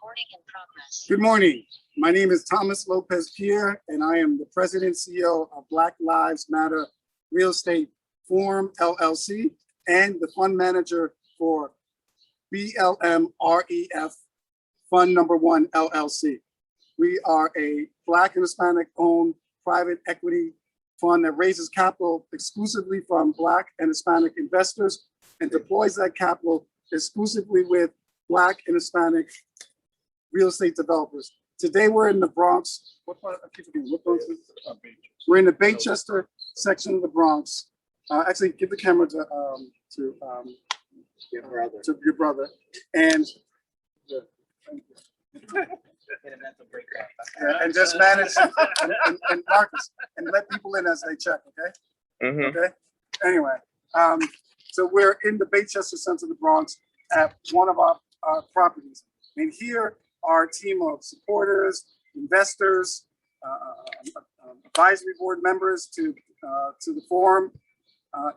Recording in progress. Good morning. My name is Thomas Lopez-Pierre, and I am the President and CEO of Black Lives Matter Real Estate Forum, LLC, and the fund manager for BLMREF Fund Number 1, LLC. We are a Black and Hispanic owned private equity fund that raises capital exclusively from Black and Hispanic investors and deploys that capital exclusively with Black and Hispanic real estate developers. Today we're in the Bronx. What part? I keep forgetting. What Bronx is it? We're in the Baychester section of the Bronx. Actually, give the camera to your brother. And and just manage and Marcus and let people in as they check. Okay. Okay. Anyway, so we're in the Baychester center of the Bronx at one of our properties, and here are a team of supporters, investors, advisory board members to the forum,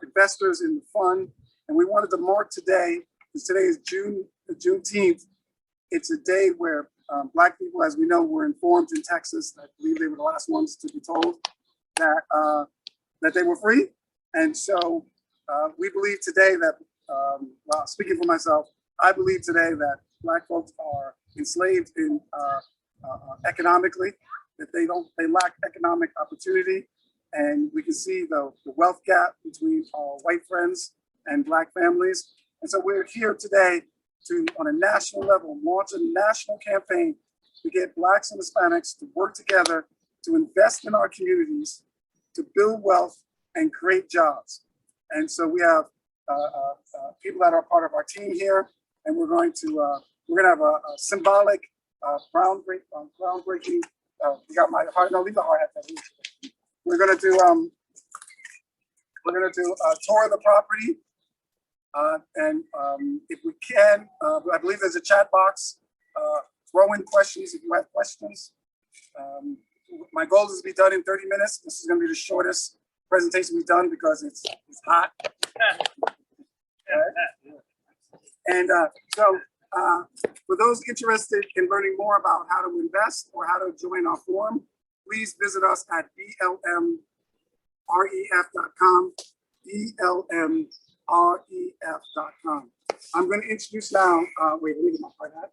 investors in the fund, and we wanted to mark today, because today is Juneteenth. It's a day where Black people, as we know, were informed in Texas. I believe they were the last ones to be told that that they were free, and so we believe today that, well, speaking for myself, I believe today that Black folks are enslaved in economically, that they lack economic opportunity, and we can see the wealth gap between our white friends and Black families. And so we're here today to, on a national level, launch a national campaign to get Blacks and Hispanics to work together to invest in our communities, to build wealth and create jobs. And so we have people that are part of our team here, and we're going to have a symbolic groundbreaking. You got my heart? No, leave the heart at that. We're gonna do a tour of the property, and if we can, I believe there's a chat box. Throw in questions if you have questions. My goal is to be done in 30 minutes. This is going to be the shortest presentation we've done because it's hot. And so for those interested in learning more about how to invest or how to join our forum, please visit us at blmref.com, blmref.com. I'm going to introduce now, wait, let me get my hard hat.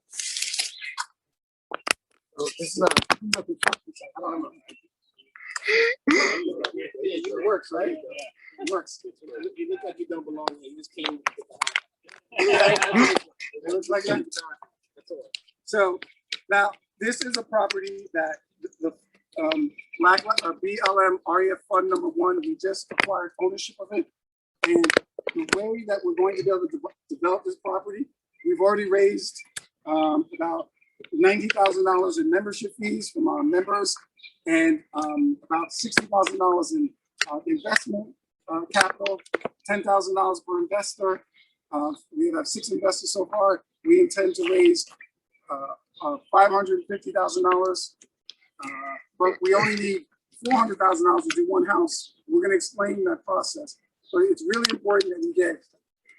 So this is I don't know. It works, right? It works. You look like you don't belong here. You just came. It looks like that. So now this is a property that the Black BLMREF Fund Number 1, we just acquired ownership of it. And the way that we're going to be able to develop this property, we've already raised about $90,000 in membership fees from our members, and about $60,000 in investment capital, $10,000 per investor. We have 6 investors so far. We intend to raise $550,000, but we only need $400,000 to do one house. We're going to explain that process. But it's really important that we get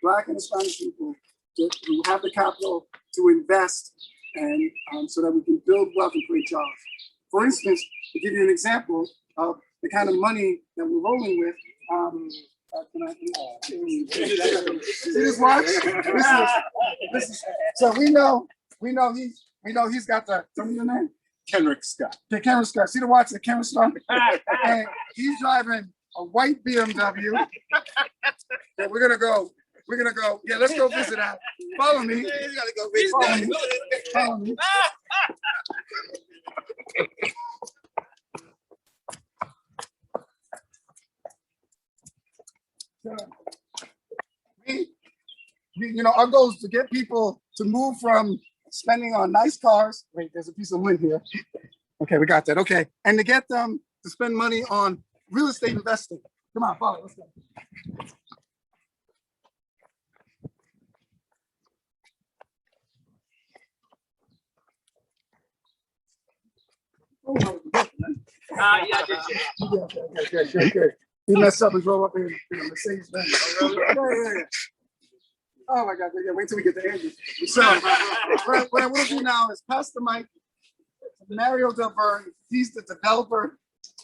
Black and Hispanic people who have the capital to invest, and so that we can build wealth and create jobs. For instance, to give you an example of the kind of money that we're rolling with, see this watch? So we know he's got the, tell me your name? Kenrick Scott. Okay, Kenrick Scott. See the watch that Kenrick Scott? And he's driving a white BMW. And we're gonna go. Yeah, let's go visit that. Follow me. You gotta go visit. Follow me. You know, our goal is to get people to move from spending on nice cars. Wait, there's a piece of lint here. Okay, we got that. Okay, and to get them to spend money on real estate investing. Come on, follow. Let's go. Good. He messed up and drove up in a Mercedes Benz. Yeah. Oh my God, yeah, wait till we get to Andy. So, what I want to do now is pass the mic to Mario Del Verne. He's the developer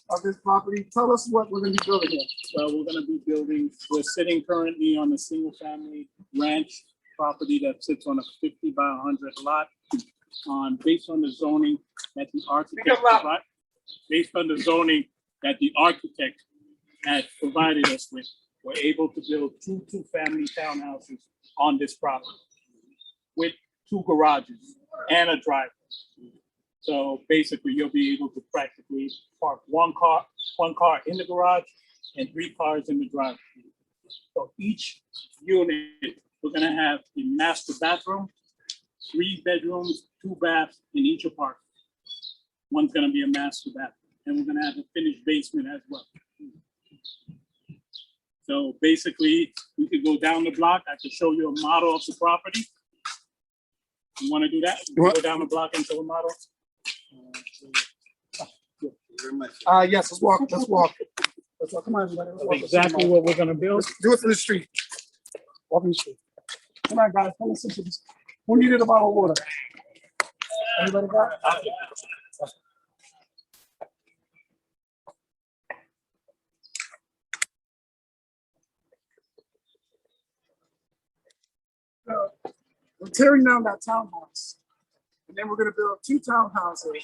of this property. Tell us what we're going to be building here. So we're going to be building, we're sitting currently on a single family ranch property that sits on a 50 by 100 lot. Based on the zoning that the architect had provided us with, we're able to build two-family townhouses on this property with 2 garages and a driveway. So basically, you'll be able to practically park one car in the garage and 3 cars in the driveway. So each unit, we're gonna have a master bathroom, 3 bedrooms, 2 baths in each apartment. One's gonna be a master bathroom, and we're gonna have a finished basement as well. So basically, we could go down the block. I could show you a model of the property. You want to do that? Go down the block and show a model. Yes, let's walk. Let's walk. Let's walk. Come on, everybody. Let's walk. Exactly what we're gonna build. Let's do it from the street. Walk in the street. Come on, guys. Come listen to this. Who needed a bottle of water? Anybody got it? We're tearing down that townhouse, and then we're going to build 2 townhouses.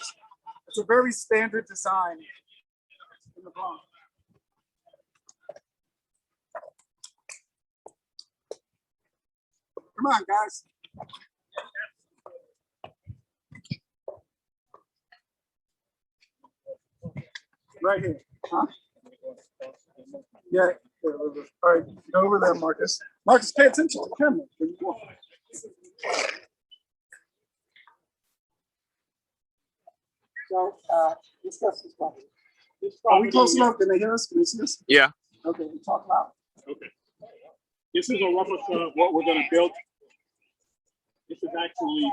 It's a very standard design in the Bronx. Come on, guys. Right here, huh? Yeah. All right, go over there, Marcus. Marcus, pay attention to the camera. There you go. So, discuss this property. Are we close enough? Can they hear us? Can they see us? Yeah. Okay, we talk loud. Okay. This is a replica of what we're gonna build. This is actually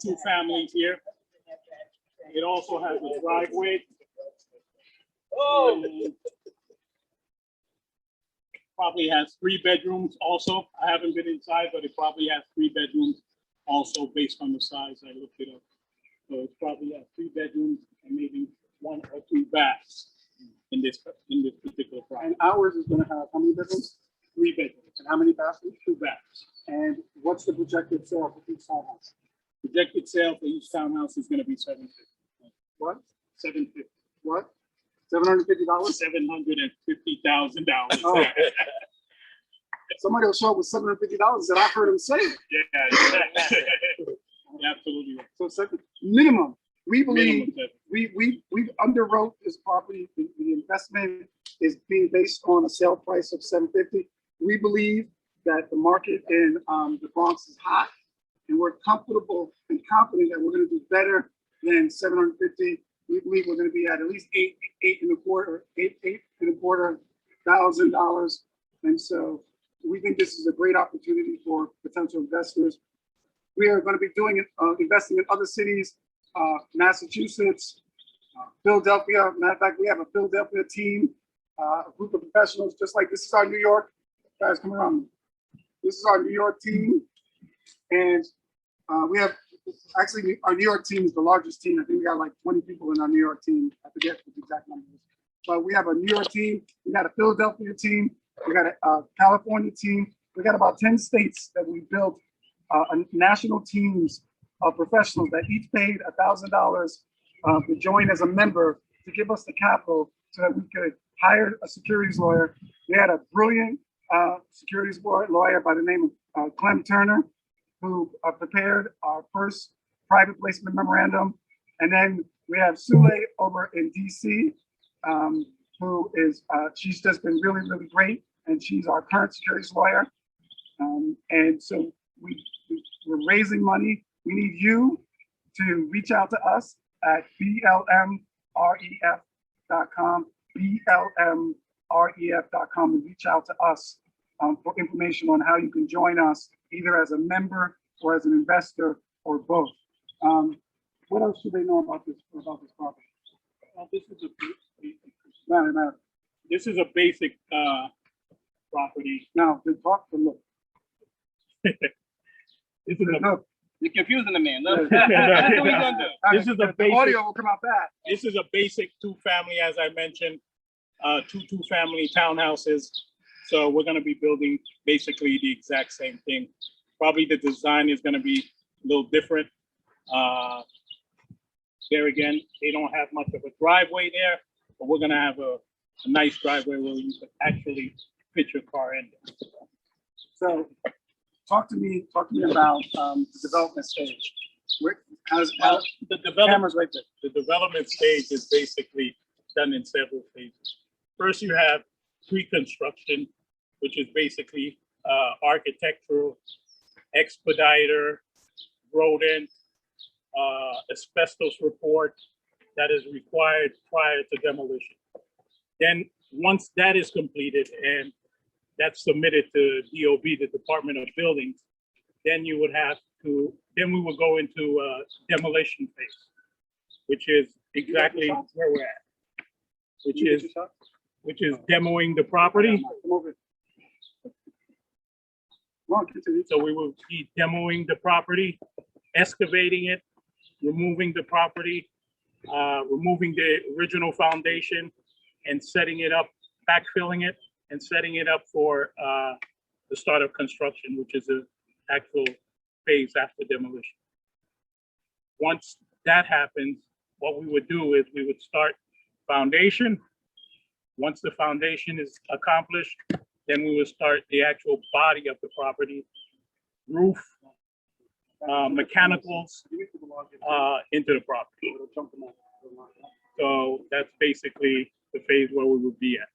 two families here. It also has a driveway. Probably has 3 bedrooms also. I haven't been inside, but it probably has 3 bedrooms also based on the size. I looked it up. So it's probably has 3 bedrooms and maybe 1 or 2 baths in this particular property. And ours is going to have how many bedrooms? 3 bedrooms. And how many bathrooms? 2 baths. And what's the projected sale for each townhouse? Projected sale for each townhouse is going to be $750. What? $750. What? $750? $750,000. Oh. Somebody will show up with $750 that I heard him say. Yeah, absolutely. So second, minimum. We believe Minimum. we underwrote this property. The investment is being based on a sale price of $750. We believe that the market in the Bronx is hot, and we're comfortable and confident that we're going to do better than $750. We believe we're going to be at least $8,250,000, and so we think this is a great opportunity for potential investors. We are going to be doing investing in other cities, Massachusetts, Philadelphia. Matter of fact, we have a Philadelphia team, a group of professionals, just like this is our New York. Guys, come around. This is our New York team, and we have. Actually, our New York team is the largest team. I think we got like 20 people in our New York team. I forget the exact numbers. But we have a New York team. We got a Philadelphia team. We got a California team. We got about 10 states that we built national teams of professionals that each paid $1,000 to join as a member to give us the capital so that we could hire a securities lawyer. We had a brilliant securities lawyer by the name of Clem Turner, who prepared our first private placement memorandum. And then we have Sule over in DC, who is, she's just been really, really great. And she's our current securities lawyer. And so we're raising money. We need you to reach out to us at blmref.com, blmref.com, and reach out to us for information on how you can join us, either as a member or as an investor or both. What else should they know about this property? This is a basic property. Now, they talk to look. This is a, No, You're confusing the man. Look, No. that's what we gonna do. This is a the basic- audio will come out bad. this is a basic two-family, as I mentioned, two-family townhouses. So we're gonna be building basically the exact same thing. Probably the design is gonna be a little different. There again, they don't have much of a driveway there, but we're gonna have a nice driveway where you can actually fit your car in. So talk to me about the development stage. How The development, cameras right there. the development stage is basically done in several phases. First, you have pre-construction, which is basically architectural, expediter, rodent, asbestos report that is required prior to demolition. Then, once that is completed and that's submitted to DOB, the Department of Buildings, then you would have to, then we would go into demolition phase, which is exactly where we're at, which is demoing the property. Come over. Come on, continue. So we will be demoing the property, excavating it, removing the property, removing the original foundation and setting it up, backfilling it and setting it up for the start of construction, which is the actual phase after demolition. Once that happens, what we would do is we would start foundation. Once the foundation is accomplished, then we would start the actual body of the property, roof, mechanicals into the property. So that's basically the phase where we would be at.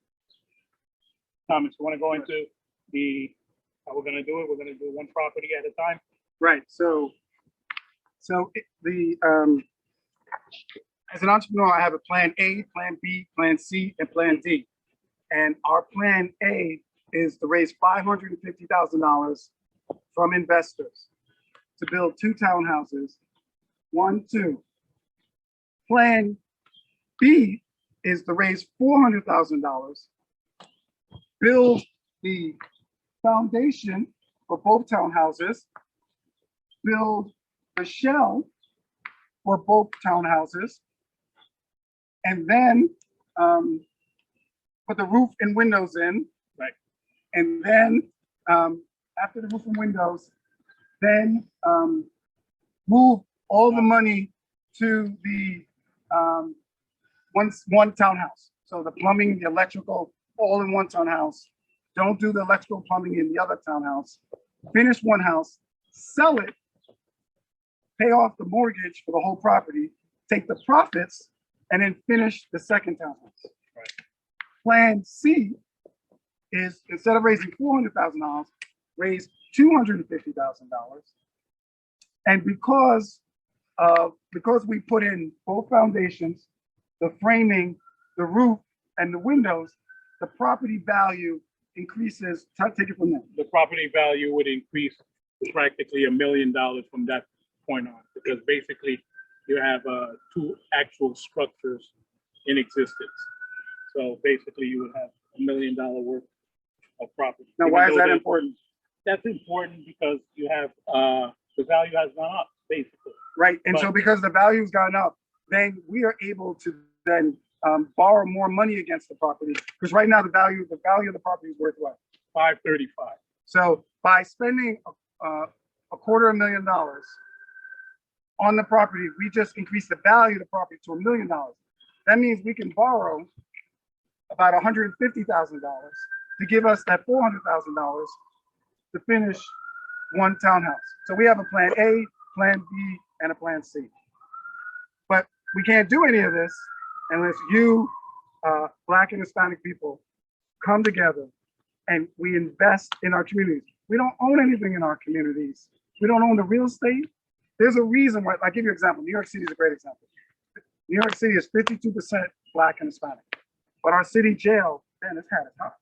Thomas, you want to go into how we're going to do it? We're going to do one property at a time. Right. So as an entrepreneur, I have a plan A, plan B, plan C, and plan D. And our plan A is to raise $550,000 from investors to build 2 townhouses, 1, 2. Plan B is to raise $400,000, build the foundation for both townhouses, build the shell for both townhouses, and then put the roof and windows in. Right. And then after the roof and windows, then move all the money to the one townhouse. So the plumbing, the electrical, all in one townhouse. Don't do the electrical plumbing in the other townhouse. Finish one house, sell it, pay off the mortgage for the whole property, take the profits, and then finish the second townhouse. Right. Plan C is, instead of raising $400,000, raise $250,000. And because we put in both foundations, the framing, the roof, and the windows, the property value increases. Take it from there. The property value would increase to practically $1 million from that point on, because basically you have 2 actual structures in existence. So basically you would have $1 million worth of property. Now, why is that important? That's important because you have the value has gone up, basically. Right, and so because the value's gone up, then we are able to then borrow more money against the property, because right now the value of the property is worth what? $535. So by spending $250,000 on the property, we just increased the value of the property to $1 million. That means we can borrow about $150,000 to give us that $400,000 to finish one townhouse. So we have a plan A, plan B, and a plan C. But we can't do any of this unless you, Black and Hispanic people, come together and we invest in our communities. We don't own anything in our communities. We don't own the real estate. There's a reason why. I'll give you an example. New York City is a great example. New York City is 52% Black and Hispanic, but our city jail, man, it's had it hot.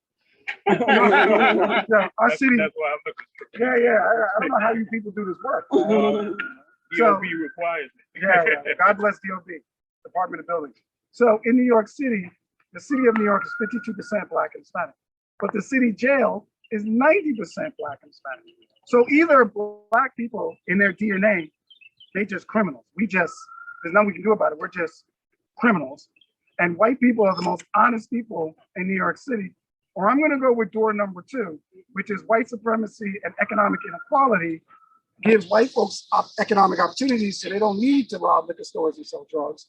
Our city. That's why I'm looking. Yeah. I don't know how you people do this work. DOB requires it. Yeah. God bless DOB, Department of Buildings. So in New York City, the city of New York is 52% Black and Hispanic, but the city jail is 90% Black and Hispanic. So either Black people in their DNA, they just criminals. There's nothing we can do about it. We're just criminals. And white people are the most honest people in New York City. Or I'm going to go with door number 2, which is white supremacy and economic inequality gives white folks economic opportunities so they don't need to rob liquor stores and sell drugs.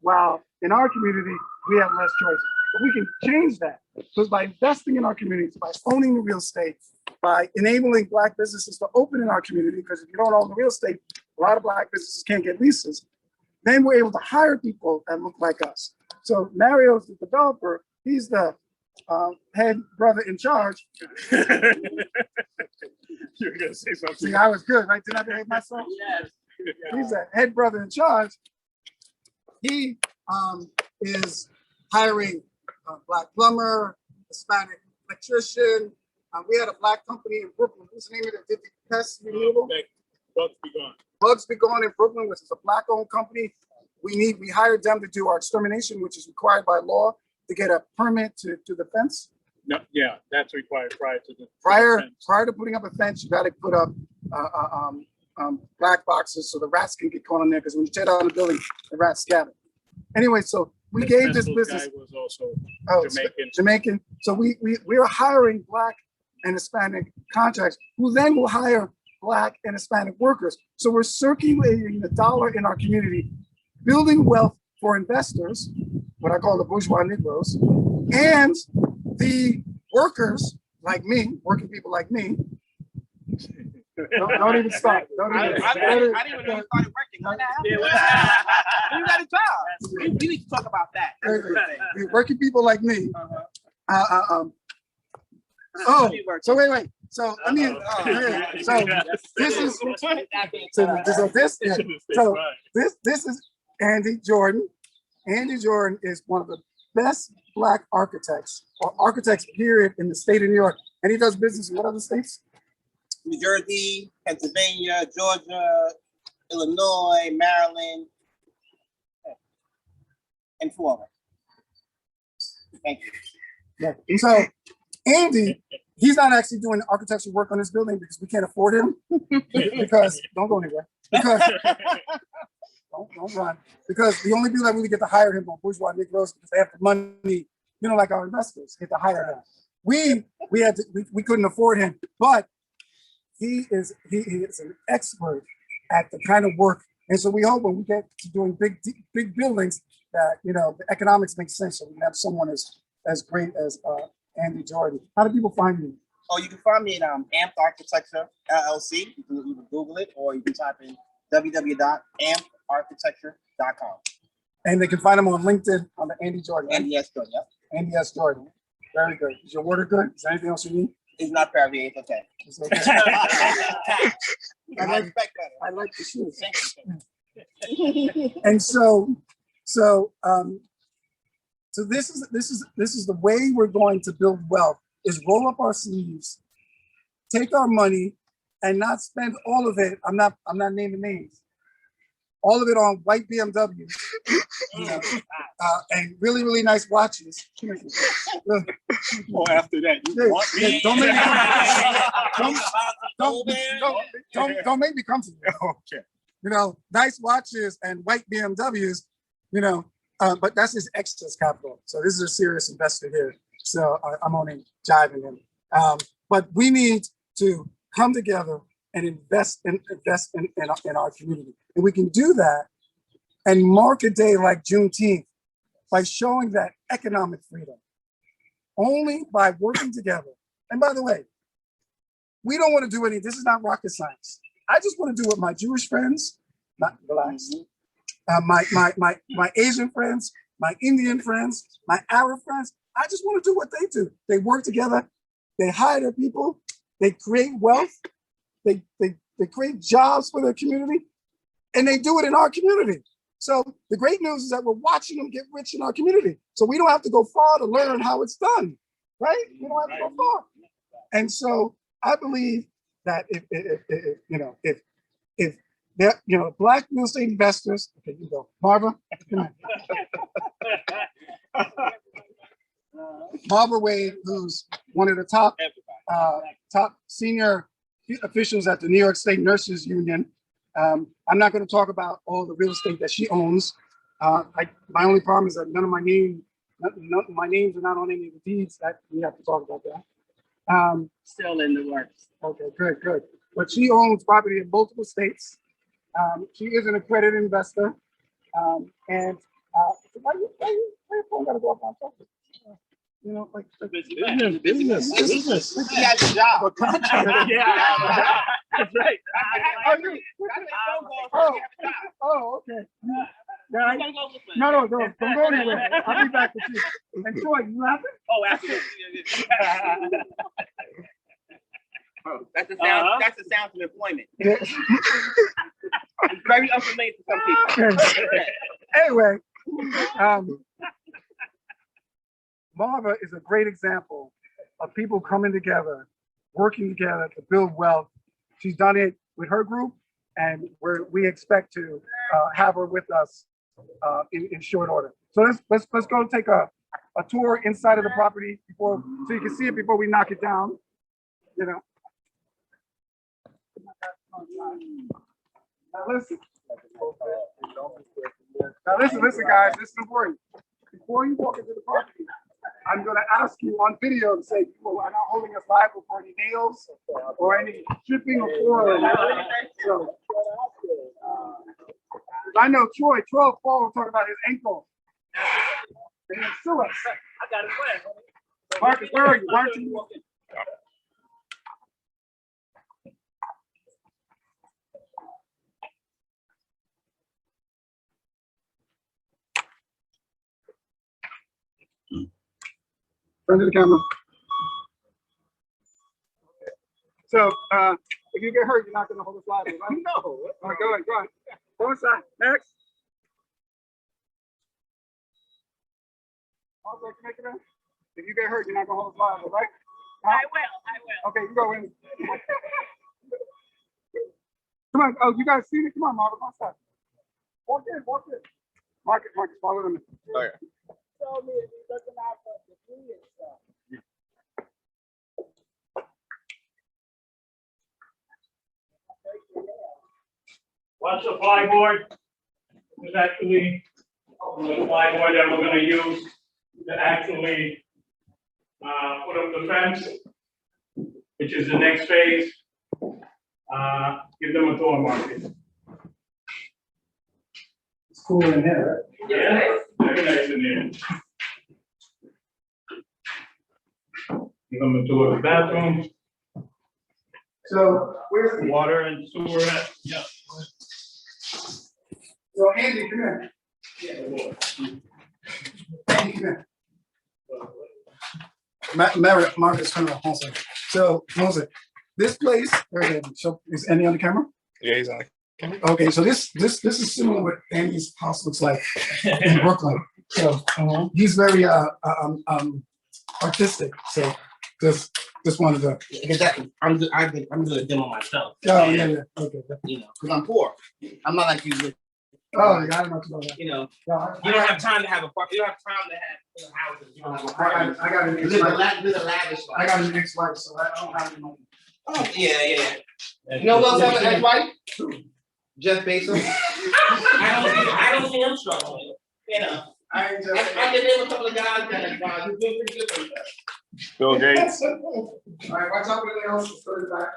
While in our community, we have less choices. But we can change that. Because by investing in our communities, by owning the real estate, by enabling Black businesses to open in our community, because if you don't own the real estate, a lot of Black businesses can't get leases, then we're able to hire people that look like us. So Mario's the developer, he's the head brother in charge. You were gonna say something. See, I was good, right? Did I behave myself? Yes. He's the head brother in charge. He is hiring a Black plumber, Hispanic electrician. We had a Black company in Brooklyn. Who's the name of it that did the pest removal? Bugs Be Gone. Bugs Be Gone in Brooklyn, which is a Black-owned company. We hired them to do our extermination, which is required by law to get a permit to do the fence. No, yeah, that's required prior to the Prior to putting up a fence, you got to put up black boxes so the rats can get caught on there. Because when you tear down the building, the rats scatter. Anyway, so we gave this business. Guy was also Jamaican. Jamaican. So we're hiring Black and Hispanic contracts, who then will hire Black and Hispanic workers. So we're circulating the dollar in our community, building wealth for investors, what I call the bourgeois Negroes, and the workers like me, working people like me. Don't even start. I didn't even know you started working. When that happened? You got a job. We need to talk about that. Working people like me. So wait. So I mean, so this is this is Andy Jordan. Andy Jordan is one of the best Black architects or architects period in the state of New York, and he does business in what other states? New Jersey, Pennsylvania, Georgia, Illinois, Maryland, and Florida. Thank you. Yeah. So Andy, he's not actually doing architectural work on this building because we can't afford him. Because don't go anywhere. Because don't run. Because the only people that really get to hire him are bourgeois Negroes because they have the money, like our investors get to hire him. We couldn't afford him, but he is an expert at the kind of work. And so we hope when we get to doing big buildings that the economics make sense. So we have someone as great as Andy Jordan. How do people find you? Oh, you can find me at Amp Architecture LLC. You can either Google it or you can type in www.amparchitecture.com. And they can find him on LinkedIn on the Andy Jordan. Right? Andy S. Jordan, yep. Andy S. Jordan. Very good. Is your water good? Is there anything else you need? It's not Perrier, it's okay. It's okay. I like the shoes. And so this is the way we're going to build wealth, is roll up our sleeves, take our money, and not spend all of it. I'm not naming names. All of it on white BMWs, and really, really nice watches. Oh, after that, don't make me come to you. Okay. Nice watches and white BMWs, but that's his excess capital. So this is a serious investor here. So I'm only jiving him. But we need to come together and invest in our community. And we can do that and mark a day like Juneteenth by showing that economic freedom only by working together. And by the way, we don't want to do this is not rocket science. I just want to do what my Jewish friends, not relax, my Asian friends, my Indian friends, my Arab friends, I just want to do what they do. They work together, they hire their people, they create wealth, they create jobs for their community, and they do it in our community. So the great news is that we're watching them get rich in our community. So we don't have to go far to learn how it's done, right? We don't have to go far. And so I believe that if they're, Black real estate investors, okay, you go, Barbara, come on. Barbara Wade, who's one of the top top senior officials at the New York State Nurses Union. I'm not going to talk about all the real estate that she owns. My only problem is that none of my names are not on any of the deeds. That we have to talk about that. Still in the works. Okay, good. But she owns property in multiple states. She is an accredited investor. And why you gotta go up on top of it? You know, like Business. He has a job. a contract. Yeah. That's right. Oh, okay. Yeah, no, don't go anywhere. I'll be back with you. And Troy, you laughing? Oh, absolutely. That's the sound. That's the sound of employment. Yeah. It's very unfamiliar to some people. Anyway, Marva is a great example of people coming together, working together to build wealth. She's done it with her group, and we expect to have her with us in short order. So let's go take a tour inside of the property so you can see it before we knock it down. You know. Now listen, guys. This is important. Before you walk into the property, I'm going to ask you on video to say people are not holding us liable for any nails or any stripping or pouring. So, I know Troy will fall and talk about his ankle. And he'll sue us. I got a plan. Marcus, where are you? Why aren't you? Turn to the camera. So, if you get hurt, you're not going to hold us liable, right? No. All right, go ahead. Go inside. Next. Also, make it in. If you get hurt, you're not going to hold us liable, right? I will. Okay, you go in. Come on. Oh, you guys see it? Come on, Marvin. Come on, stop. Walk in. Marcus, follow them. Okay. Told me if he looking out for the tree and stuff. Watch the flyboard. This is actually the flyboard that we're gonna use to actually put up the fence, which is the next phase. Give them a tour, Marcus. It's cool in here, right? Yeah, very nice in there. Give them a tour of the bathroom. So, where's the Water and sewer. Yeah. So, Andy, come here. Andy, come here. Marcus, come on, hold on. So, this place, is Andy on the camera? Yeah, he's on the camera. Okay, so this is similar to what Andy's house looks like in Brooklyn. So he's very artistic. So just wanted to. Exactly. I'm doing a demo myself. Oh yeah. Okay. You know, because I'm poor. I'm not like you. Oh yeah, I don't know about that. You know, No, you don't have time to have a park. You don't have time to have houses. You don't have apartments. I got an Live a lavish life. I got an ex-wife, so I don't have any money. Oh, yeah. You know what else have an ex-wife? Jeff Bezos. I don't see him struggling. You know, I can name a couple of guys that who's doing pretty good for themselves. Bill Gates. All right, watch out for anything else. Let's go to the back.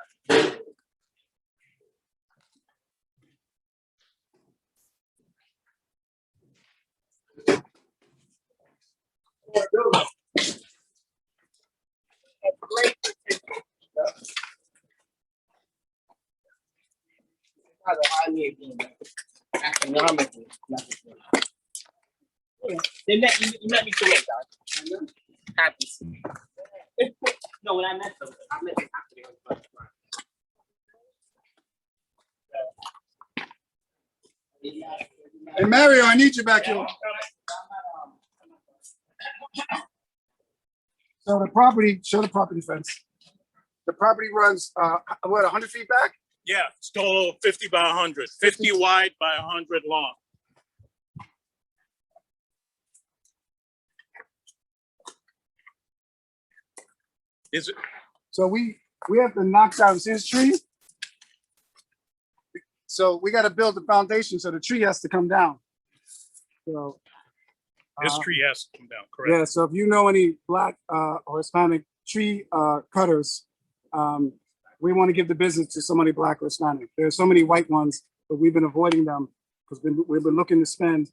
Economically, you met me too late, guys. Happens. No, when I met them after Hey Mario, I need you back here. So the property, show the property fence. The property runs, what, 100 feet back? Yeah, it's total 50 by 100, 50 wide by 100 long. So we have to knock down his tree. So we got to build the foundation, so the tree has to come down. So This tree has to come down, correct? yeah, so if you know any Black or Hispanic tree cutters, we want to give the business to somebody Black or Hispanic. There's so many white ones, but we've been avoiding them because we've been looking to spend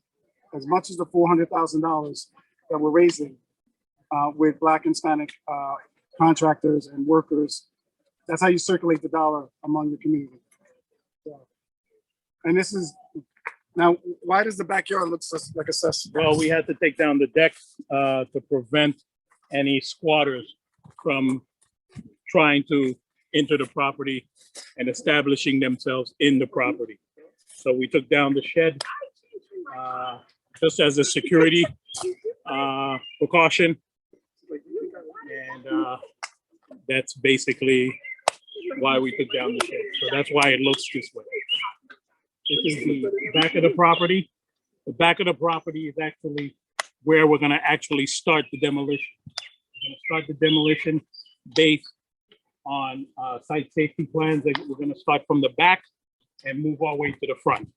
as much as the $400,000 that we're raising with Black and Hispanic contractors and workers. That's how you circulate the dollar among the community. So, and this is, now, why does the backyard look like a cesspool? Well, we had to take down the deck to prevent any squatters from trying to enter the property and establishing themselves in the property. So we took down the shed just as a security precaution. And that's basically why we took down the shed. So that's why it looks this way. This is the back of the property. The back of the property is actually where we're gonna actually start the demolition. We're gonna start the demolition based on site safety plans. We're gonna start from the back and move our way to the front.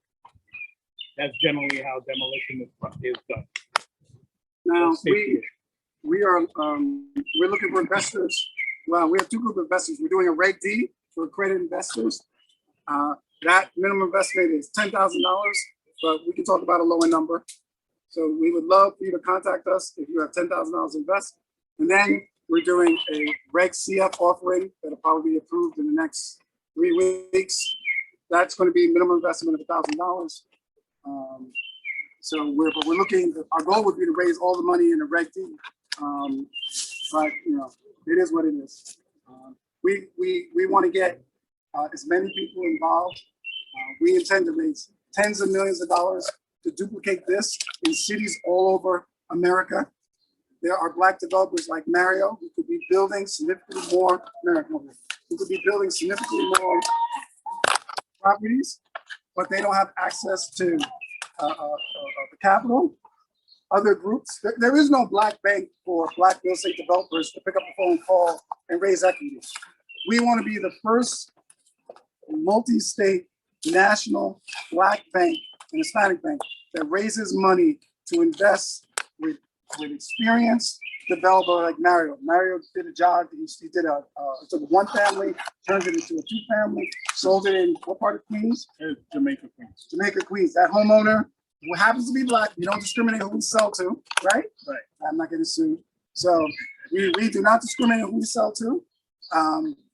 That's generally how demolition is done. Now, That's safety. we're looking for investors. Well, we have two groups of investors. We're doing a Reg D for accredited investors. That minimum investment is $10,000, but we can talk about a lower number. So we would love for you to contact us if you have $10,000 invest. And then we're doing a Reg CF offering that'll probably be approved in the next 3 weeks. That's going to be minimum investment of $1,000. So we're looking. Our goal would be to raise all the money in a Reg D, but you know, it is what it is. We want to get as many people involved. We intend to raise tens of millions of dollars to duplicate this in cities all over America. There are Black developers like Mario who could be building significantly more. Who could be building significantly more properties, but they don't have access to the capital. Other groups, there is no Black bank for Black real estate developers to pick up the phone, call, and raise equity. We want to be the first multi-state national Black bank and Hispanic bank that raises money to invest with experienced developer like Mario. Mario did a job. He did took one family, turned it into a 2-family, sold it in what part of Queens? Jamaica, Queens. Jamaica, Queens. That homeowner who happens to be Black, we don't discriminate who we sell to, right? Right. I'm not getting sued. So we do not discriminate who we sell to.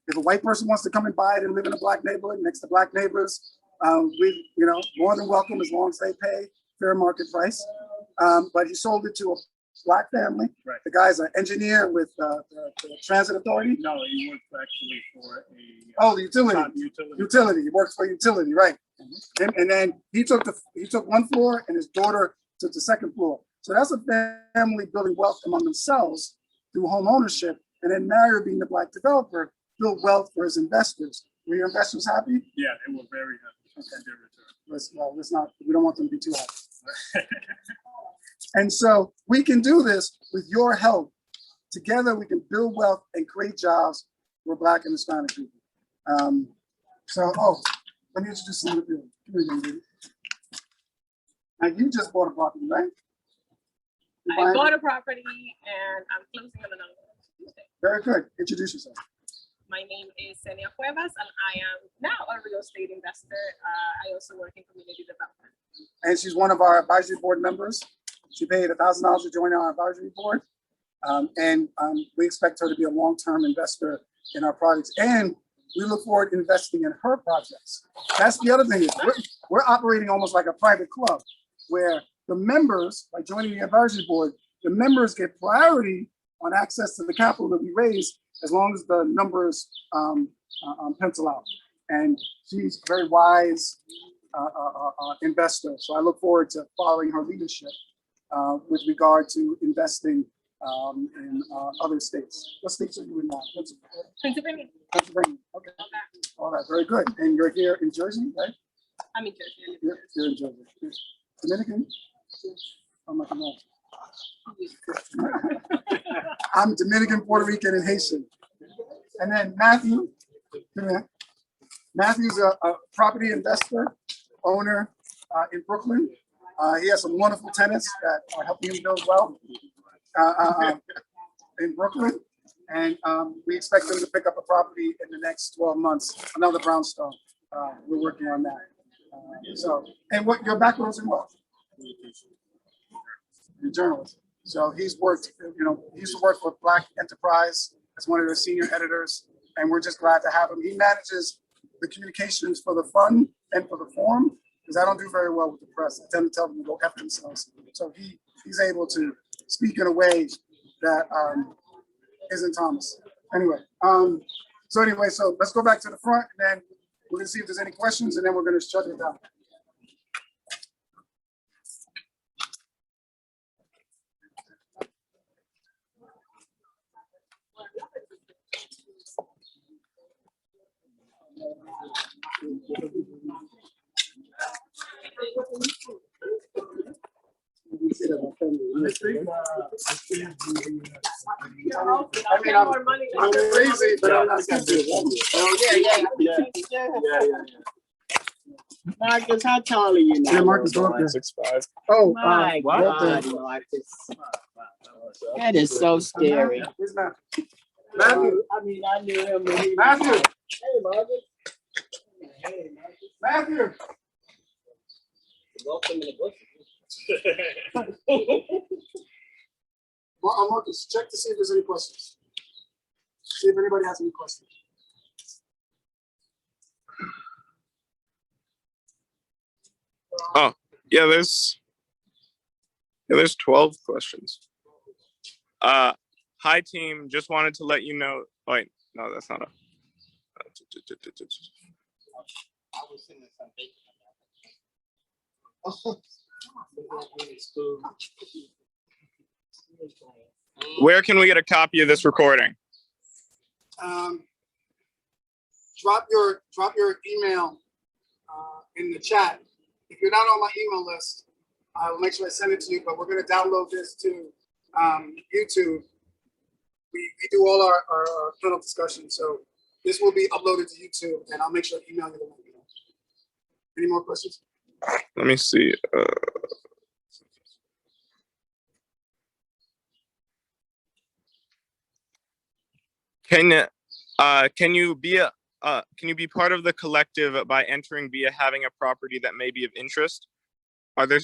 If a white person wants to come and buy it and live in a Black neighborhood next to Black neighbors, we, more than welcome as long as they pay fair market price. But he sold it to a Black family. Right. The guy's an engineer with the transit authority. No, he works actually for the utility. He works for utility, right? And then he took 1 floor, and his daughter took the 2nd floor. So that's a family building wealth among themselves through home ownership. And then Mario, being the Black developer, built wealth for his investors. Were your investors happy? Yeah, they were very happy. Okay. Let's not. We don't want them to be too happy. And so we can do this with your help. Together, we can build wealth and create jobs for Black and Hispanic people. Let me introduce some of you. Now, you just bought a property, right? I bought a property and I'm closing on another one Tuesday. Very good. Introduce yourself. My name is Senia Cuevas and I am now a real estate investor. I also work in community development. And she's one of our advisory board members. She paid $1,000 to join our advisory board. We expect her to be a long-term investor in our projects. And we look forward to investing in her projects. That's the other thing. We're operating almost like a private club where the members, by joining the advisory board, the members get priority on access to the capital that we raise as long as the numbers pencil out. And she's a very wise investor. So I look forward to following her leadership with regard to investing in other states. What states are you in now? Pennsylvania. Pennsylvania. Okay. All right, very good. And you're here in Jersey, right? I'm in Jersey. You're in Jersey. Dominican? I'm like, no. I'm Dominican, Puerto Rican, and Haitian. And then Matthew, Matthew's a property investor, owner in Brooklyn. He has some wonderful tenants that are helping him build wealth in Brooklyn. And we expect him to pick up a property in the next 12 months, another brownstone. We're working on that. And what your background's in what? In journalism. So he's worked, he used to work for Black Enterprise as one of their senior editors, and we're just glad to have him. He manages the communications for the fund and for the forum, because I don't do very well with the press. I tend to tell them to go F themselves. So he's able to speak in a way that isn't Thomas. Anyway, so let's go back to the front, and then we're gonna see if there's any questions, and then we're gonna shut it down. I'm crazy, but I'm not stupid. Marcus, how tall are you now? Yeah, Marcus, go up there. 6'5". Oh, My God, Marcus. That is so scary. Where's Matthew? Matthew. I knew him when he was. Matthew. Hey, Marcus. Hey, Matthew. welcome in the bush. Marcus, check to see if there's any questions. See if anybody has any questions. Oh, yeah, there's 12 questions. Hi team, just wanted to let you know. Wait, no, that's not a. Where can we get a copy of this recording? Drop your email in the chat. If you're not on my email list, I will make sure I send it to you, but we're going to download this to YouTube. We do all our panel discussions, so this will be uploaded to YouTube, and I'll make sure to email you the link. Any more questions? Let me see. Can you be part of the collective by entering via having a property that may be of interest? Are there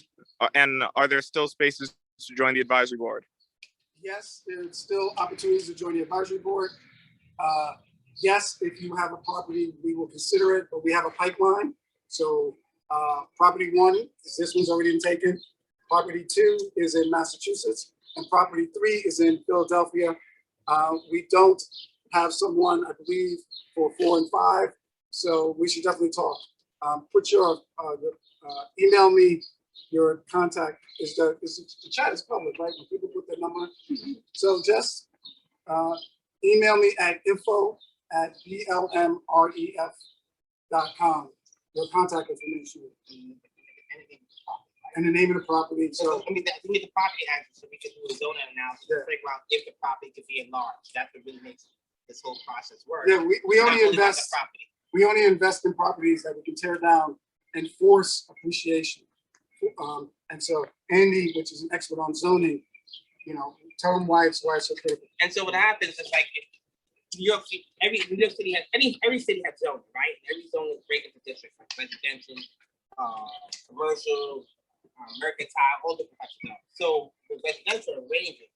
still spaces to join the advisory board? Yes, there's still opportunities to join the advisory board. Yes, if you have a property, we will consider it, but we have a pipeline. So property 1 is this one's already been taken. Property 2 is in Massachusetts, and property 3 is in Philadelphia. We don't have someone, I believe, for 4 and 5, so we should definitely talk. Put your email me your contact. The chat is public, right? When people put their number. So just email me at info@blmref.com. Your contact information and the name of the property. So we need the property address so we can do a zoning analysis to figure out if the property could be enlarged. That's what really makes this whole process work. yeah, we only invest. We only invest in properties that we can tear down and force appreciation. And so Andy, which is an expert on zoning, tell him why it's okay. And so what happens is like New York City has every city has zoning, right? Every zone is breaking the district, like residential, commercial, mercantile, all different types of zones. So the residential ranges.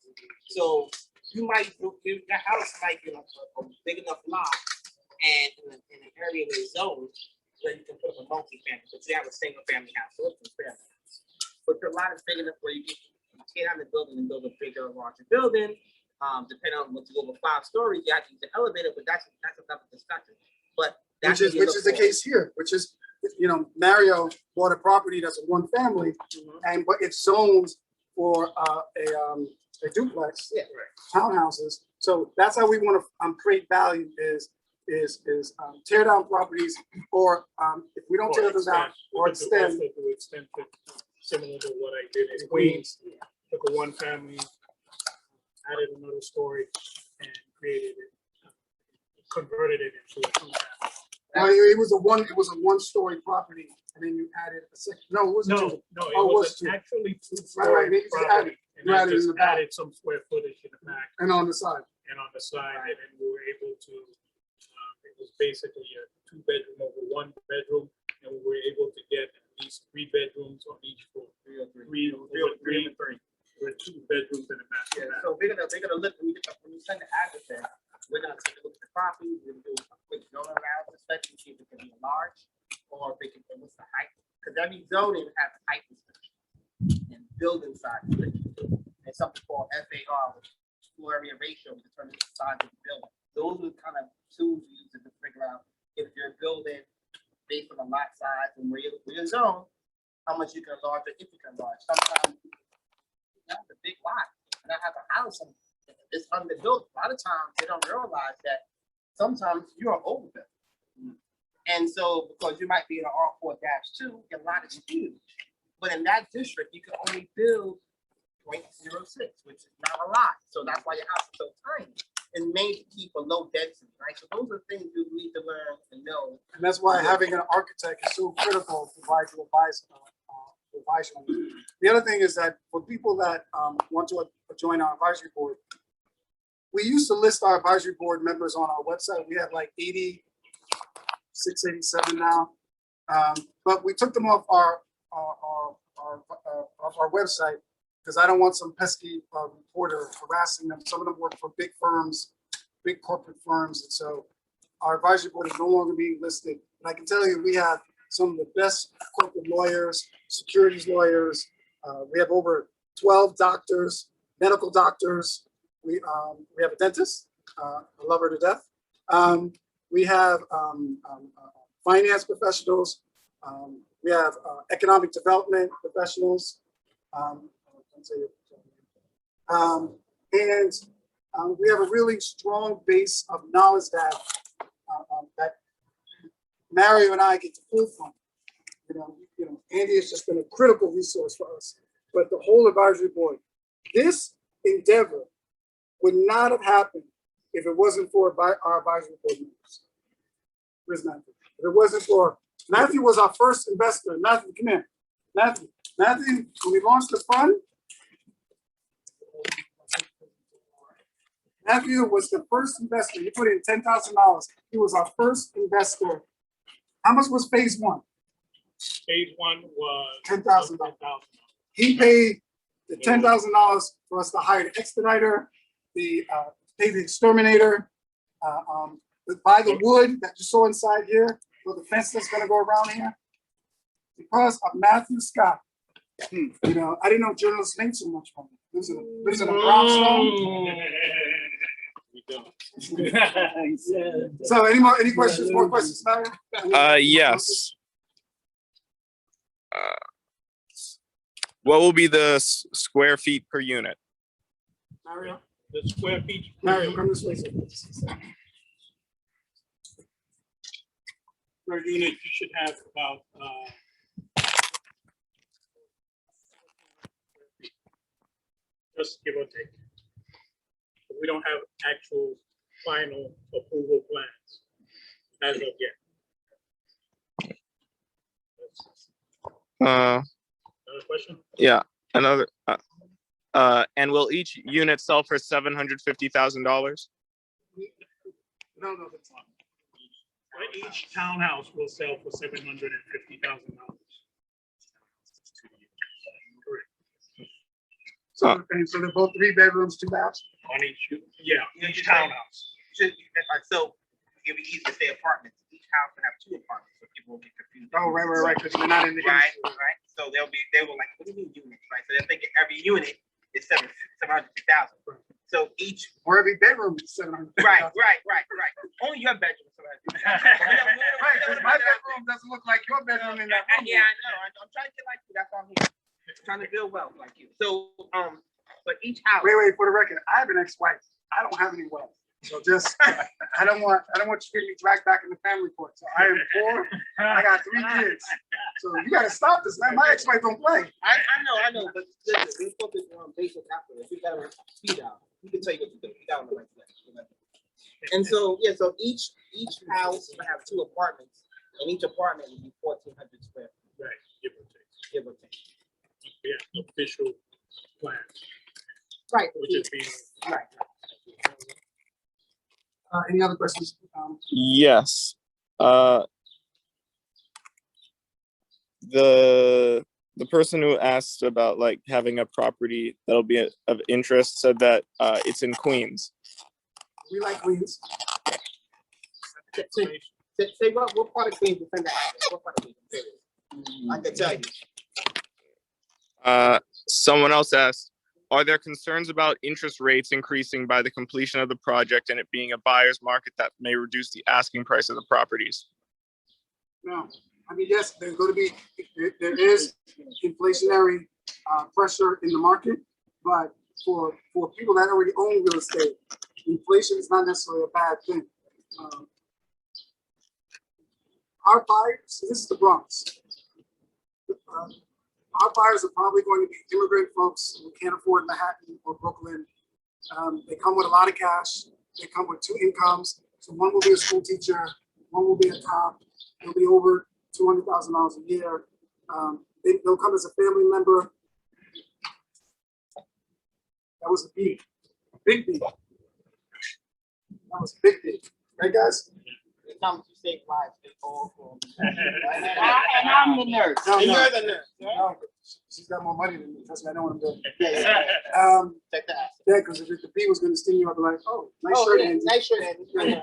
So you might do your house might be a big enough lot and in an area with zones where you can put up a multi-family, but you have a single family house. So it's fair. But your lot is big enough where you can tear down the building and build a bigger, larger building. Depending on what you go over 5 stories, you have to use the elevator, but that's another discussion. But that's which is the case here, which is Mario bought a property that's a 1 family, but it's zoned for a duplex, townhouses. So that's how we want to create value is tear down properties, or if we don't tear them down, or extend. Similar to what I did in Queens, took a 1 family, added another story, and created it. converted it into a two-family. No, it was a one-story property, and then you added a second. No, it wasn't. No, two. no, Oh, it was two. actually Right, two-story they just property. And you I added in just the back. added some square footage in the back And on the side. and on the side, and then we were able to, it was basically a 2-bedroom over 1 bedroom, and we were able to get at least 3 bedrooms on each floor. Three and three. With 2 bedrooms and a bathroom. Yeah, so they're gonna look, when you send the address in, we're gonna take a look at the property, we're gonna do a quick zoning analysis, especially see if it can be large, or if it can, what's the height, because every zoning has height restriction and building size restriction. And something called FAR, which is floor area ratio, determines the size of the building. Those are kind of tools we use to figure out if you're building based on the lot size and where you're zoned, how much you can enlarge or if you can enlarge. Sometimes that's a big lot, and I have a house and it's underbuilt. A lot of times they don't realize that sometimes you're overbuilt. And so because you might be in an R4-2, your lot is huge. But in that district, you can only build 0.06, which is not a lot. So that's why your house is so tiny. It's made to keep a low density, right? So those are things you need to learn and know. And that's why having an architect is so critical to provide you advice. The other thing is that for people that want to join our advisory board, we used to list our advisory board members on our website. We have like 86, 87 now, but we took them off our website because I don't want some pesky reporter harassing them. Some of them work for big firms, big corporate firms, and so our advisory board is no longer being listed. And I can tell you, we have some of the best corporate lawyers, securities lawyers. We have over 12 doctors, medical doctors. We have a dentist. I love her to death. We have finance professionals. We have economic development professionals. And we have a really strong base of knowledge that Mario and I get to pull from. You know, Andy has just been a critical resource for us. But the whole advisory board, this endeavor would not have happened if it wasn't for our advisory board members. Where's Matthew? If it wasn't for Matthew, was our first investor. Matthew, come here. Matthew, when we launched the fund, Matthew was the first investor. He put in $10,000. He was our first investor. How much was phase 1? Phase 1 was $10,000. He paid the $10,000 for us to hire the expediter, pay the exterminator, buy the wood that you saw inside here, for the fence that's gonna go around here. Because of Matthew Scott. You know, I didn't know journalists made so much money. Lives in a brownstone. So any questions, more questions, Mario? Yes. What will be the square feet per unit? Mario? the square feet. Mario, come this way. Per unit, you should have about just give or take. We don't have actual final approval plans as of yet. Another question? Yeah, another. And will each unit sell for $750,000? No, that's not. Each townhouse will sell for $750,000. So, and so they're both 3 bedrooms, 2 baths? On each townhouse. So it'll be easy to say apartments. Each house will have 2 apartments, so people won't get confused. Oh, right, because they're not in the. Right. So they were like, what do you mean units, right? So they're thinking every unit is 750,000. So each. Or every bedroom is 700. Right. Only your bedroom is 750,000. Right, because my bedroom doesn't look like your bedroom in that room. Yeah, I know. I'm trying to get like you. That's why I'm here. Trying to build wealth like you. So, but each house. Wait, for the record, I have an ex-wife. I don't have any wealth. So just, I don't want you to get me dragged back in the family court. So I am poor. I got 3 kids. So you got to stop this, man. My ex-wife don't play. I know. But listen, we're focused on basic after. If you got to speed out, you can tell you what to do. You got on the right place. And so, yeah, so each house will have 2 apartments, and each apartment will be 1,400 square feet, Right, give or take. give or take. Yeah, official plan, Right. which is being. Right. Any other questions? Yes. The person who asked about like having a property that'll be of interest said that it's in Queens. We like Queens. Say what part of Queens you think that happened? What part of Queens? I can tell you. Someone else asked, are there concerns about interest rates increasing by the completion of the project and it being a buyer's market that may reduce the asking price of the properties? No, I mean, yes, there's going to be, there is inflationary pressure in the market, but for people that already own real estate, inflation is not necessarily a bad thing. Our buyers, this is the Bronx. Our buyers are probably going to be immigrant folks who can't afford Manhattan or Brooklyn. They come with a lot of cash. They come with 2 incomes. So one will be a school teacher, one will be a cop. They'll be over $200,000 a year. They'll come as a family member. That was a B, a big B. That was a big B, right, guys? The time you save lives, they all for And I'm the nurse. No, And no, you're the nurse, right? no. She's got more money than me. Trust me, I know what I'm doing. Yeah. Check that. Yeah, because if the B was going to sting you, I'd be like, oh, nice Oh, shirt, yeah, Andy. nice shirt, Andy. Yeah.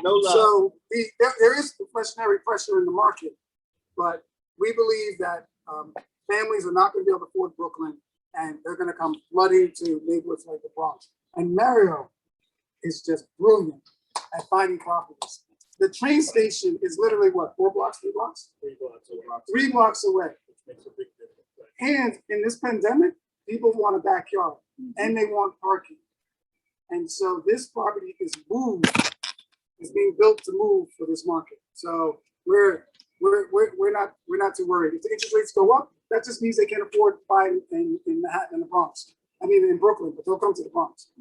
No love. So there is inflationary pressure in the market, but we believe that families are not going to be able to afford Brooklyn, and they're going to come flooding to neighborhoods like the Bronx. And Mario is just brilliant at finding properties. The train station is literally what, 4 blocks, 3 blocks? 3 blocks away. 3 blocks away. Which makes a big difference. Right? And in this pandemic, people want a backyard and they want parking. And so this property is being built to move for this market. So we're not too worried. If the interest rates go up, that just means they can't afford to buy in Manhattan and the Bronx. I mean, in Brooklyn, but they'll come to the Bronx.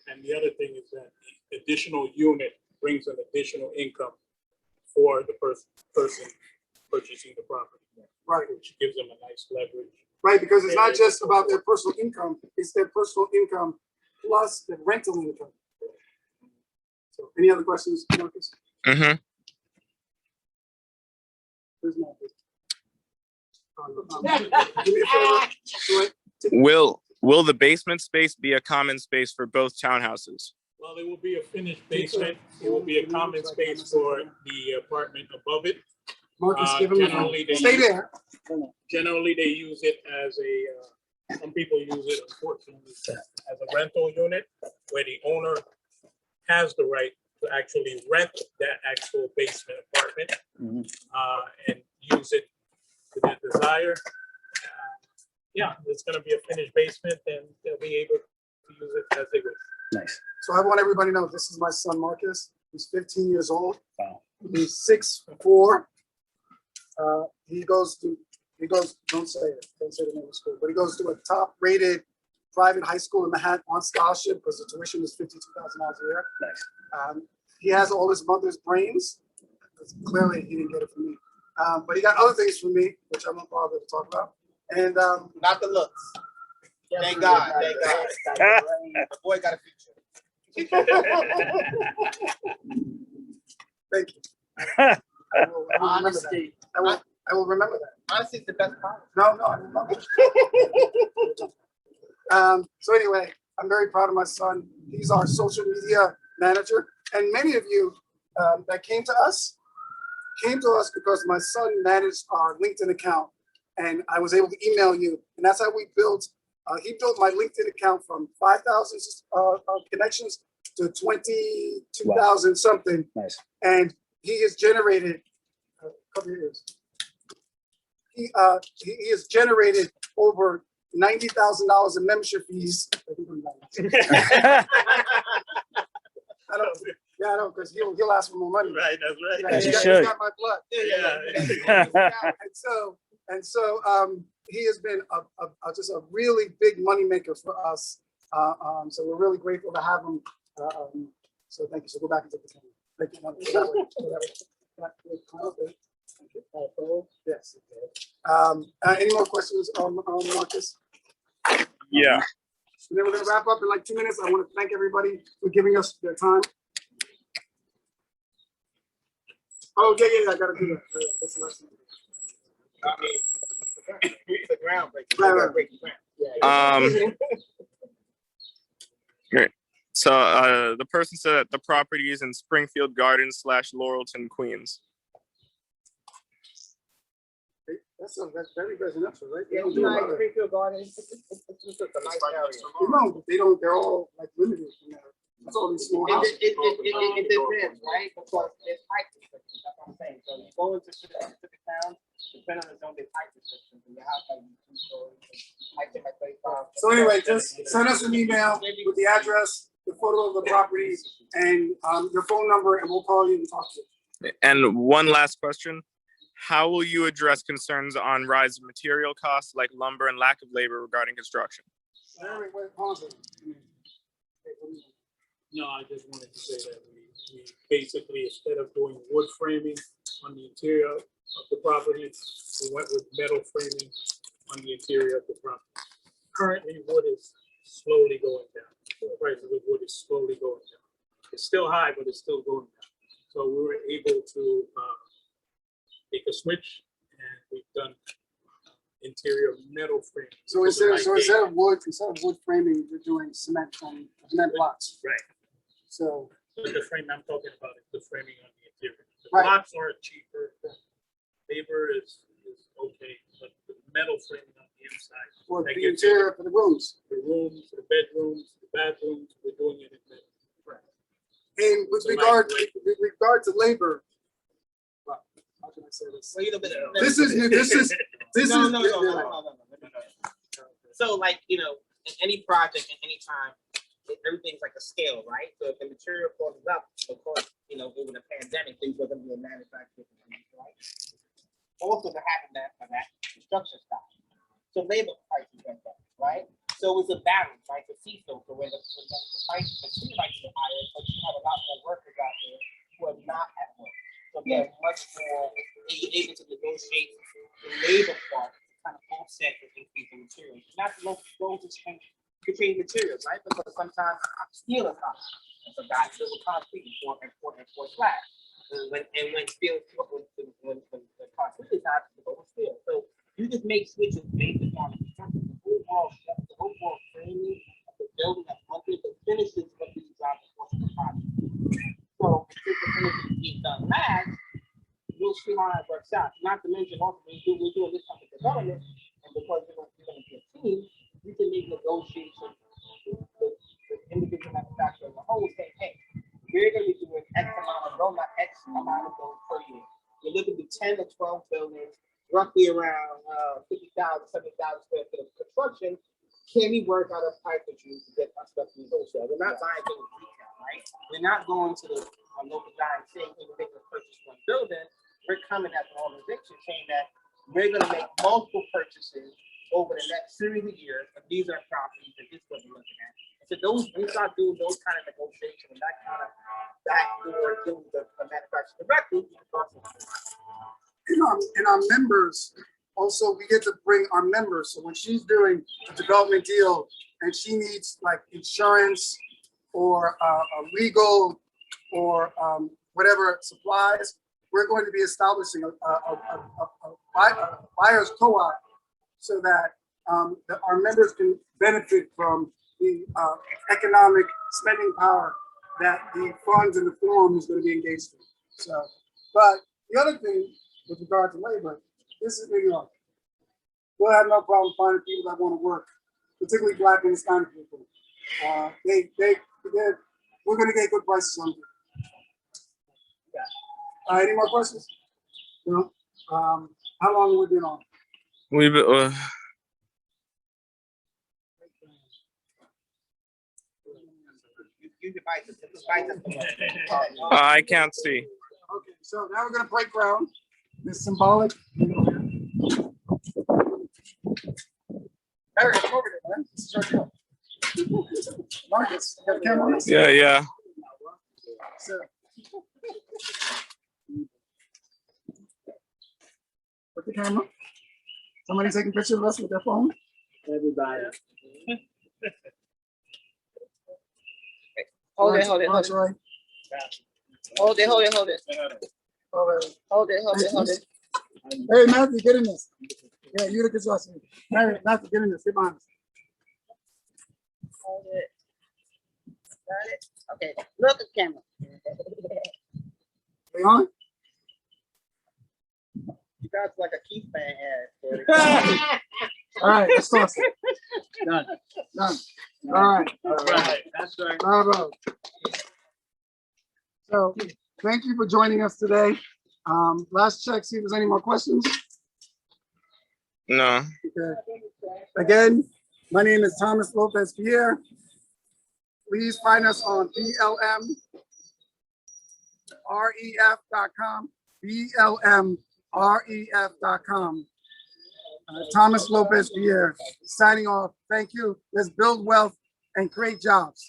And the other thing is that the additional unit brings an additional income for the person purchasing the property. Right. Which gives them a nice leverage. Right, because it's not just about their personal income, it's their personal income plus the rental income. So any other questions, Marcus? Mm-hmm. There's nothing. Do me a favor. Go ahead. Will the basement space be a common space for both townhouses? Well, it will be a finished basement. It will be a common space for the apartment above it. Marcus, give him generally a stay there. Generally, they use it as some people use it, unfortunately, as a rental unit where the owner has the right to actually rent that actual basement apartment and use it to their desire. Yeah, it's going to be a finished basement, and they'll be able to use it as they wish. Nice. So I want everybody to know this is my son Marcus. He's 15 years old. Wow. He's 6'4". He goes, don't say the name of school, but he goes to a top-rated private high school in Manhattan on scholarship because the tuition is $52,000 a year. Nice. He has all his mother's brains. Clearly, he didn't get it from me. But he got other things from me, which I won't bother to talk about. And Not the looks. Thank God. Thank God. The boy got a future. thank you. I will remember that. Honesty. I will remember that. Honestly, it's the best part. No, I remember. So anyway, I'm very proud of my son. He's our social media manager. And many of you that came to us because my son managed our LinkedIn account. And I was able to email you. And that's how we built, he built my LinkedIn account from 5,000 connections to 22,000 something. Nice. And he has generated, a couple of years. He has generated over $90,000 in membership fees. I know, because he'll ask for more money. Right, that's right. As he He's should. got my blood. Yeah. And so he has been just a really big moneymaker for us. So we're really grateful to have him So thank you. So go back and take the camera. Thank you. No, go that way. Go that way. Back to the corner. Thank you. Yes. Any more questions on Marcus? Yeah. So then we're gonna wrap up in like 2 minutes. I want to thank everybody for giving us their time. Oh yeah, I gotta do that. That's the last thing. The groundbreaking. Right. Great. So the person said that the property is in Springfield Gardens / Laurelton, Queens. That's very residential, right? They Yeah, don't you do a know, lot of- Springfield Gardens, it's just a nice area. No, but they don't. They're all like limited. You know. It's all these small houses. It depends, right? Because there's height restrictions, that's what I'm saying. So you go into specific towns, depending on the zone, there's height restrictions, and your house might be 2 stories, might be like 35. So anyway, just send us an email with the address, the photo of the property, and your phone number, and we'll call you and talk to you. And one last question. How will you address concerns on rise of material costs like lumber and lack of labor regarding construction? Wait, pause it. No, I just wanted to say that we basically, instead of doing wood framing on the interior of the property, we went with metal framing on the interior of the property. Currently, wood is slowly going down. The price of wood is slowly going down. It's still high, but it's still going down. So we were able to make a switch, and we've done interior metal framing. So instead of wood framing, you're doing cement blocks. Right. So But the frame I'm talking about is the framing on the interior. The Right. blocks are cheaper. Labor is okay, but the metal framing on the inside. for that the gives interior for the rooms. The rooms, the bedrooms, the bathrooms, we're doing it in metal. And with So regard like- to labor, well, how can I say this? Wait a minute. This is No. So like, you know, in any project, at any time, everything's like a scale, right? So if the material cost is up, of course, you know, over the pandemic, things wasn't being manufactured, right? Also, to happen that construction stuff. So labor prices went up, right? So it's a balance, right? The seesaw, so when the price of the prices are higher, but you have a lot more workers out there who are not at work. So they're much more able to negotiate the labor part to kind of offset the increase in materials. Not to go to change materials, right? Because sometimes steel is hot. And so guys build with concrete and for slab. When steel, when the concrete is hot, you go with steel. So you just make switches based upon the overall framing of the building that's under the finishes of these jobs across the project. So if the finishes being done last, you'll see how it works out. Not to mention also we're doing this type of development, and because you're going to be a team, you can make negotiations with individual manufacturers as a whole, saying, hey, we're going to be doing X amount of gold, not X amount of gold per year. You're looking at 10 to 12 buildings, roughly around 50,000, 70,000 square feet of construction. Can we work out a pipe with you to get our stuff in the wholesale? We're not buying things retail, right? We're not going to the local guy and saying, hey, we're making a purchase one building. We're coming as an organization saying that we're going to make multiple purchases over the next series of years, and these are properties that this is what we're looking at. So we start doing those kind of negotiations and that kind of backdoor dealing with the manufacturer directly. And our members, also, we get to bring our members. So when she's doing a development deal and she needs like insurance or a legal or whatever supplies, we're going to be establishing a buyer's co-op so that our members can benefit from the economic spending power that the funds and the forum is going to be engaged in. So, but the other thing with regard to labor, this is New York. We'll have no problem finding people that want to work, particularly Black and Hispanic people. We're going to get good prices on them. Any more questions? No. How long have we been on? We've I can't see. Okay, so now we're going to break ground. This symbolic. Eric, come over there, man. This is our deal. Marcus, you got a camera on us? Yeah. So. Put the camera. Somebody taking pictures of us with their phone? Everybody. Hold it, hold it, hold it. Troy. Hold it, hold it, hold it. All right. Hold it, hold it, hold it. Hey, Matthew, get in this. Yeah, you the consultant. Matthew, get in this. Get behind us. Hold it. Got it? Okay, look at the camera. We on? You guys like a Keith fan ad. All right, let's toss it. Done. Done. All right. That's right. Bravo. So, thank you for joining us today. Last check, see if there's any more questions. No. Okay. Again, my name is Thomas Lopez-Pierre. Please find us on blmref.com, blmref.com. Thomas Lopez-Pierre signing off. Thank you. Let's build wealth and create jobs.